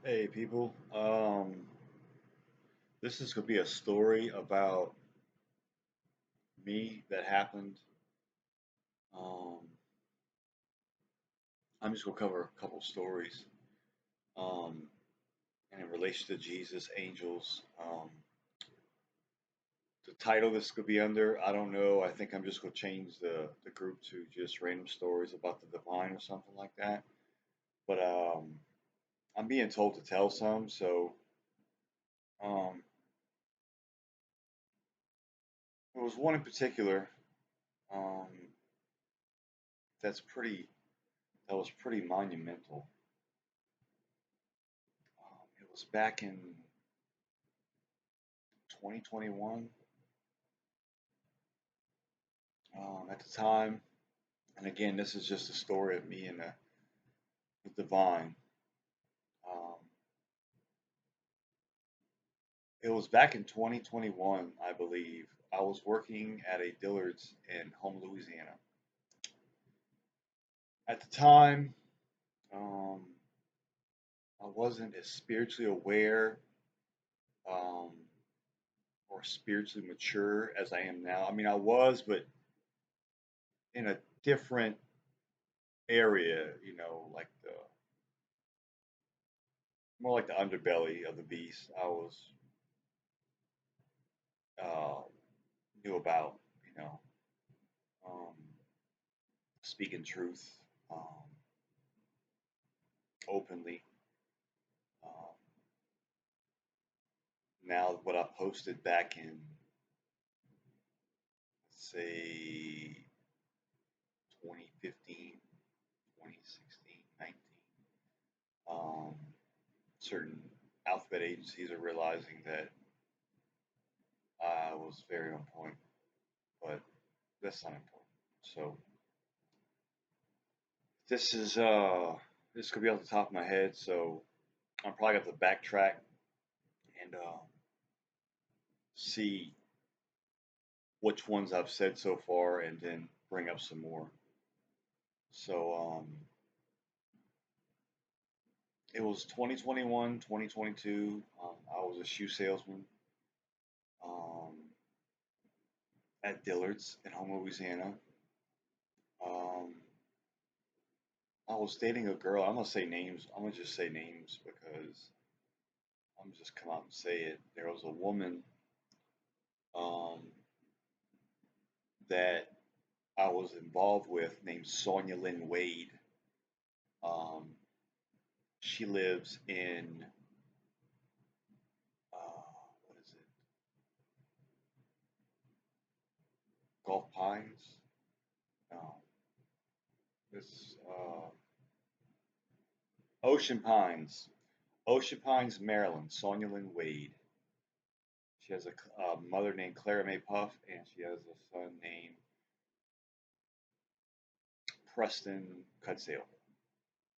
Hey people, this is gonna be a story about me that happened. Um, I'm just gonna cover a couple stories, um, and in relation to Jesus, angels. The title this could be under, I don't know. I think I'm just gonna change the group to just random stories about the divine or something like that. But I'm being told to tell some, so um, there was one in particular um, that's pretty that was pretty monumental. It was back in 2021 at the time. And again, this is just a story of me and the divine. Um, it was back in 2021, I believe. I was working at a Dillard's in home, Louisiana. At the time, um, I wasn't as spiritually aware um, or spiritually mature as I am now. I mean, I was, but in a different area, like the more like the underbelly of the beast. I was uh, knew about, you know, um, speaking truth openly. Um, Now, what I posted back in, let's say, 2015, 2016, 19, certain alphabet agencies are realizing that I was very on point, but that's not important. So this is this could be off the top of my head, so I'm probably going to backtrack and see which ones I've said so far and then bring up some more. So it was 2021, 2022. I was a shoe salesman um, at Dillard's in Houma, Louisiana. Um, I was dating a girl. I'm gonna say names. I'm gonna just say names because I'm gonna just come out and say it. There was a woman um, that I was involved with named Sonia Lynn Wade. Um, she lives in what is it? Gulf Pines. No, it's Ocean Pines. Ocean Pines, Maryland. Sonia Lynn Wade. She has a mother named Clara May Puff, and she has a son named Preston Cudsale.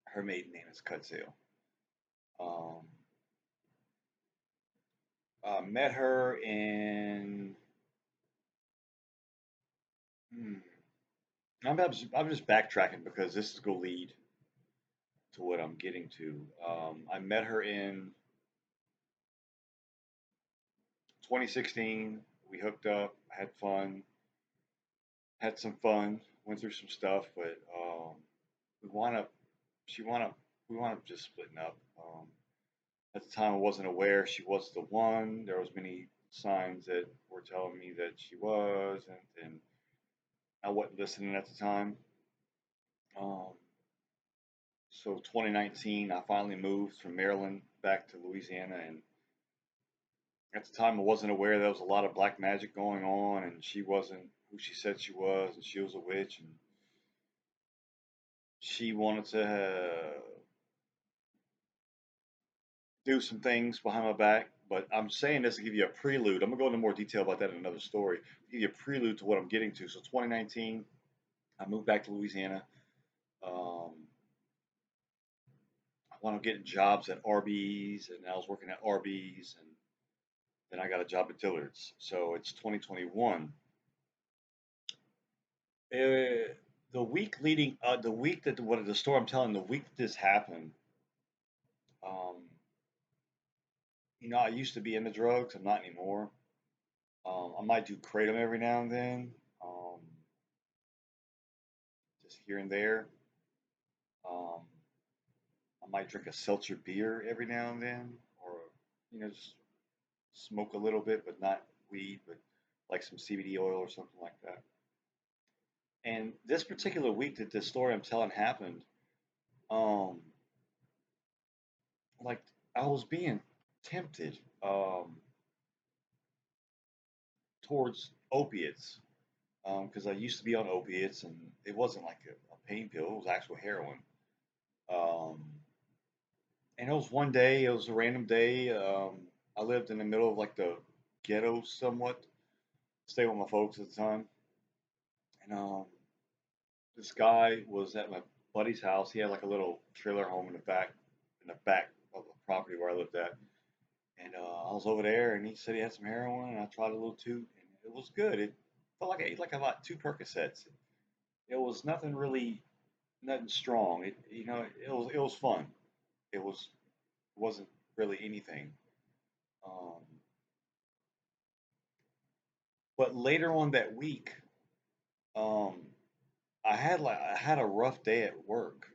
Her maiden name is Cudsale. Um, Met her in. Hmm, I'm just backtracking because this is going to lead to what I'm getting to. I met her in 2016. We hooked up, had some fun, went through some stuff, but we wound up, she wound up, we wound up just splitting up. At the time, I wasn't aware she was the one. There was many signs that were telling me that she was, and I wasn't listening at the time. Um, so 2019, I finally moved from Maryland back to Louisiana, and at the time, I wasn't aware there was a lot of black magic going on, and she wasn't who she said she was, and she was a witch, and she wanted to do some things behind my back. But I'm saying this to give you a prelude. I'm gonna go into more detail about that in another story. Give you a prelude to what I'm getting to. So 2019, I moved back to Louisiana. Um, I wound up getting jobs at Arby's, and I was working at Arby's, and then I got a job at Dillard's. So it's 2021. The week leading, the week that what the story I'm telling, the week that this happened, um, I used to be into drugs. I'm not anymore. I might do kratom every now and then, um, just here and there. Um, I might drink a seltzer beer every now and then, or just smoke a little bit, but not weed, but like some CBD oil or something like that. And this particular week that this story I'm telling happened, um, like I was being tempted towards opiates because I used to be on opiates and it wasn't like a pain pill; it was actual heroin. Um, and it was one day, it was a random day. I lived in the middle of like the ghetto somewhat, stayed with my folks at the time, and this guy was at my buddy's house. He had like a little trailer home in the back of the property where I lived at. And I was over there, and he said he had some heroin, and I tried a little toot, and it was good. It felt like I ate like about 2 Percocets. It was nothing really, nothing strong. It was fun. It wasn't really anything. Um, but later on that week, um, I had a rough day at work.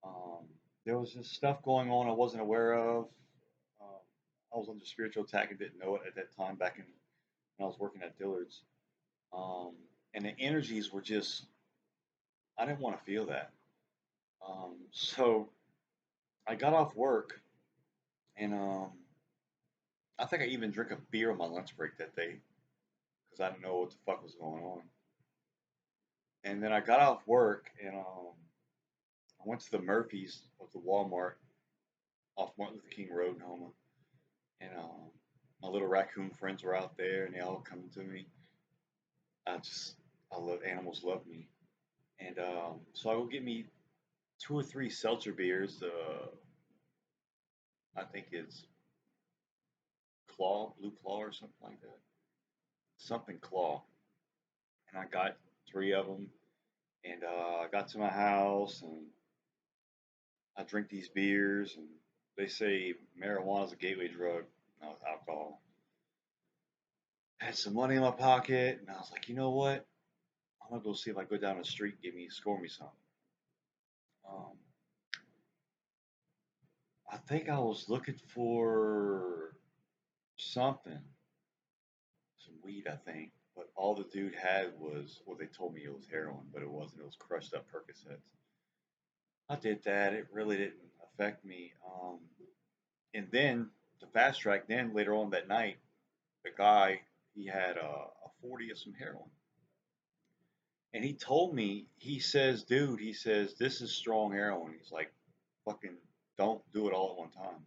Um, there was just stuff going on I wasn't aware of. Um, I was under spiritual attack and didn't know it at that time back when I was working at Dillard's. Um, and the energies were just, I didn't want to feel that. So I got off work and I think I even drank a beer on my lunch break that day because I didn't know what the fuck was going on. And then I got off work and I went to the Murphys of the Walmart off Martin Luther King Road in Houma. And my little raccoon friends were out there and they all come to me. I just, I love animals, love me. And so I will get me 2 or 3 seltzer beers. I think it's Claw, Blue Claw, or something like that. Something Claw. And I got 3 of them. And I got to my house and I drink these beers. And they say marijuana is a gateway drug. No, it's alcohol. I had some money in my pocket. And I was like, you know what? I'm going to go see if I go down the street and score me some. Um, I think I was looking for something, some weed, I think. But all the dude had was, well, they told me it was heroin, but it wasn't. It was crushed up Percocets. I did that. It really didn't affect me. And then the fast track. Then later on that night, the guy he had a 40 of some heroin, and he told me. He says, "Dude," he says, "this is strong heroin." He's like, "Fucking don't do it all at one time."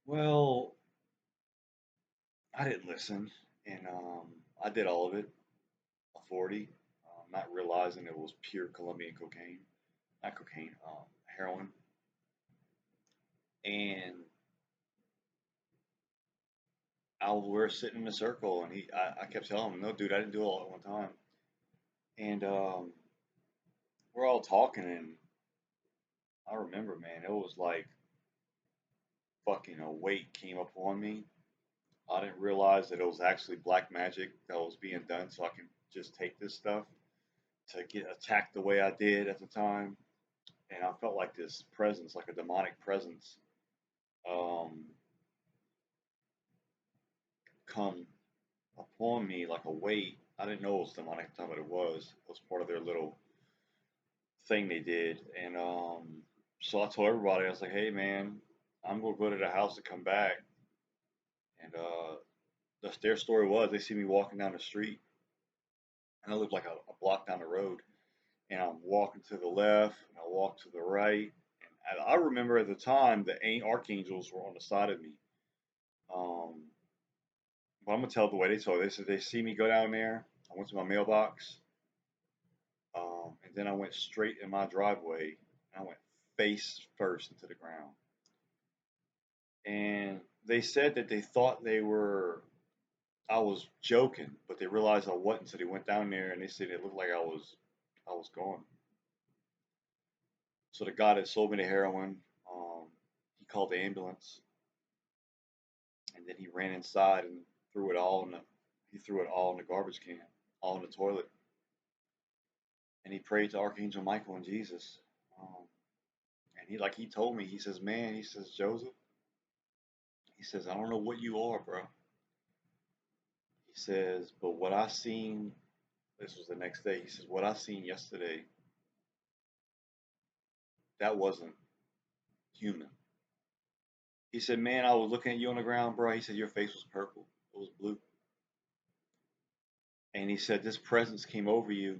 Well, I didn't listen, and I did all of it, a 40, not realizing it was pure Colombian cocaine, not cocaine, heroin. And we're sitting in a circle, and I kept telling him, "No, dude, I didn't do it all at one time." And we're all talking, and I remember, man, it was like fucking a weight came upon me. I didn't realize that it was actually black magic that was being done, so I can just take this stuff to get attacked the way I did at the time. And I felt like this presence, like a demonic presence, um, come upon me like a weight. I didn't know it was demonic at the time, but it was. It was part of their little thing they did. And so I told everybody, I was like, hey, man, I'm going to go to the house to come back. And their story was they see me walking down the street, and I live like a block down the road. And I'm walking to the left, and I walk to the right. And I remember at the time the archangels were on the side of me. Um, but I'm gonna tell the way they told. They said they see me go down there. I went to my mailbox, and then I went straight in my driveway. And I went face first into the ground. And they said that they thought I was joking, but they realized I wasn't. So they went down there and they said it looked like I was gone. So the guy that sold me the heroin, he called the ambulance. And then he ran inside and threw it all in the he threw it all in the garbage can, all in the toilet. And he prayed to Archangel Michael and Jesus. Um, and he told me, he says, man, he says, Joseph, he says, I don't know what you are, bro. He says, but what I seen, this was the next day. He says, what I seen yesterday, that wasn't human. He said, man, I was looking at you on the ground, bro. He said, your face was purple. It was blue. And he said, this presence came over you.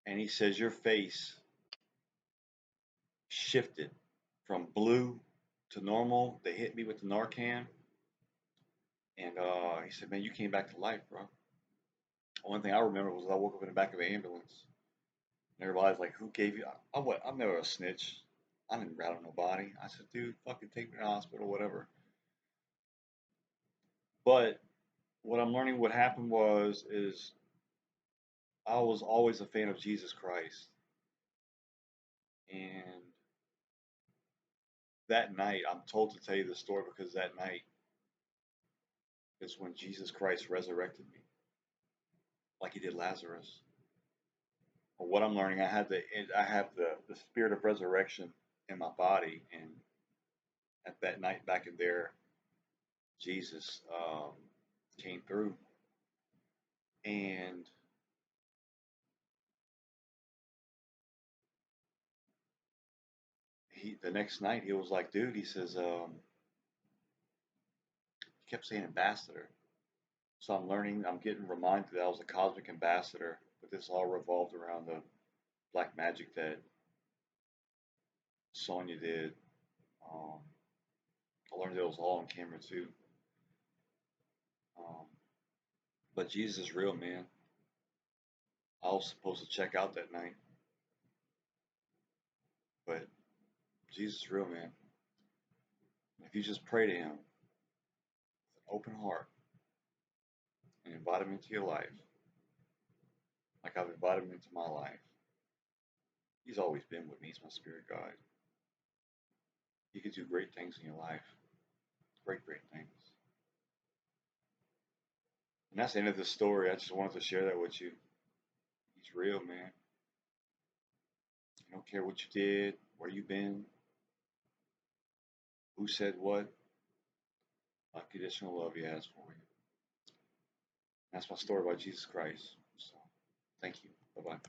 And he says, your face shifted from blue to normal. They hit me with the Narcan. And he said, man, you came back to life, bro. One thing I remember was I woke up in the back of an ambulance. And everybody's like, who gave you? I'm never a snitch. I didn't rat on nobody. I said, dude, fucking take me to the hospital, whatever. But what I'm learning what happened is I was always a fan of Jesus Christ. And that night, I'm told to tell you the story because that night is when Jesus Christ resurrected me, like he did Lazarus. But what I'm learning, I have the spirit of resurrection in my body, and at that night back in there, Jesus came through, and the next night he was like, dude, he says, he kept saying ambassador. So I'm getting reminded that I was a cosmic ambassador, but this all revolved around the black magic that Sonya did. Um, I learned it was all on camera too. Um, but Jesus is real, man. I was supposed to check out that night, but Jesus is real, man. If you just pray to him with an open heart and invite him into your life, like I've invited him into my life, he's always been with me. He's my spirit guide. He can do great things in your life. Great, great things. And that's the end of the story. I just wanted to share that with you. He's real, man. I don't care what you did, where you been, who said what, unconditional love he has for you. That's my story about Jesus Christ. So, thank you. Bye bye.